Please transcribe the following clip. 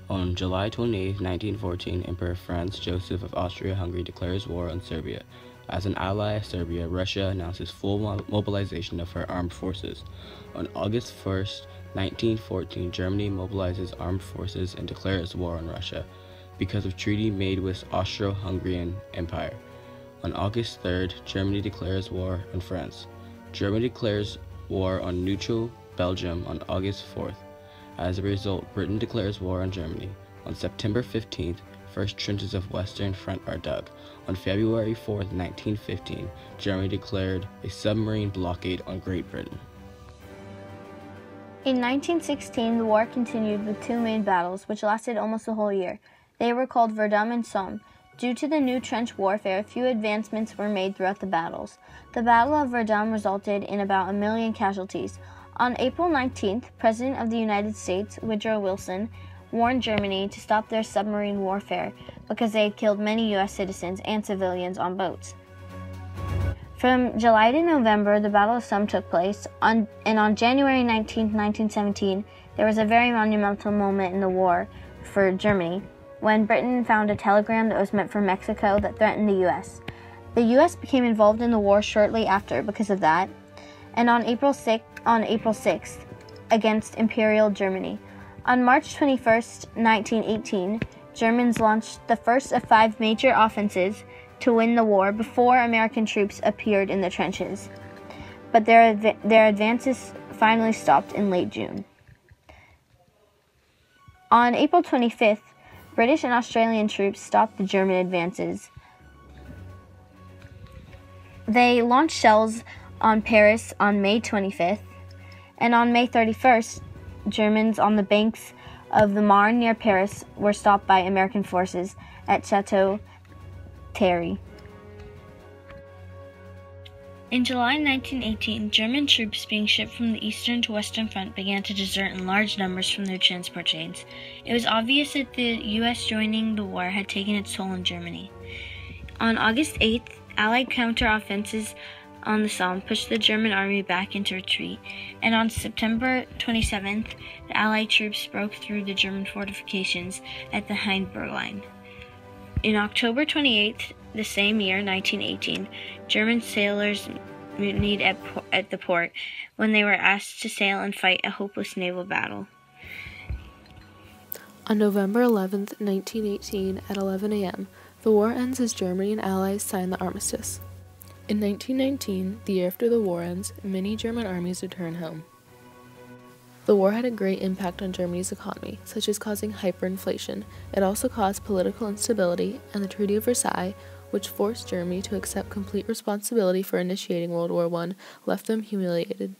On July 28, 1914, Emperor Franz Joseph of Austria-Hungary declares war on Serbia. As an ally of Serbia, Russia announces full mobilization of her armed forces. On August 1st, 1914, Germany mobilizes armed forces and declares war on Russia because of treaty made with Austro-Hungarian Empire. On August 3rd, Germany declares war on France. Germany declares war on neutral Belgium on August 4th. As a result, Britain declares war on Germany. On September 15th, first trenches of Western Front are dug. On February 4th, 1915, Germany declared a submarine blockade on Great Britain. In 1916, the war continued with two main battles, which lasted almost a whole year. They were called Verdun and Somme. Due to the new trench warfare, few advancements were made throughout the battles. The Battle of Verdun resulted in about 1 million casualties. On April 19th, President of the United States, Woodrow Wilson, warned Germany to stop their submarine warfare because they had killed many U.S. citizens and civilians on boats. From July to November, the Battle of Somme took place, and on January 19, 1917, there was a very monumental moment in the war for Germany when Britain found a telegram that was meant for Mexico that threatened the U.S. The U.S. became involved in the war shortly after because of that, and on April 6th, against Imperial Germany. On March 21, 1918, Germans launched the first of 5 major offensives to win the war before American troops appeared in the trenches. But their advances finally stopped in late June. On April 25th, British and Australian troops stopped the German advances. They launched shells on Paris on May 25th, and on May 31st, Germans on the banks of the Marne near Paris were stopped by American forces at Chateau Thierry. In July 1918, German troops being shipped from the Eastern to Western Front began to desert in large numbers from their transport chains. It was obvious that the U.S. joining the war had taken its toll on Germany. On August 8th, Allied counteroffensives on the Somme pushed the German army back into retreat, and on September 27th, the Allied troops broke through the German fortifications at the Hindenburg Line. In October 28th, the same year, 1918, German sailors mutinied at the port when they were asked to sail and fight a hopeless naval battle. On November 11, 1918, at 11 a.m., the war ends as Germany and Allies sign the armistice. In 1919, the year after the war ends, many German armies return home. The war had a great impact on Germany's economy, such as causing hyperinflation. It also caused political instability, and the Treaty of Versailles, which forced Germany to accept complete responsibility for initiating World War I, left them humiliated.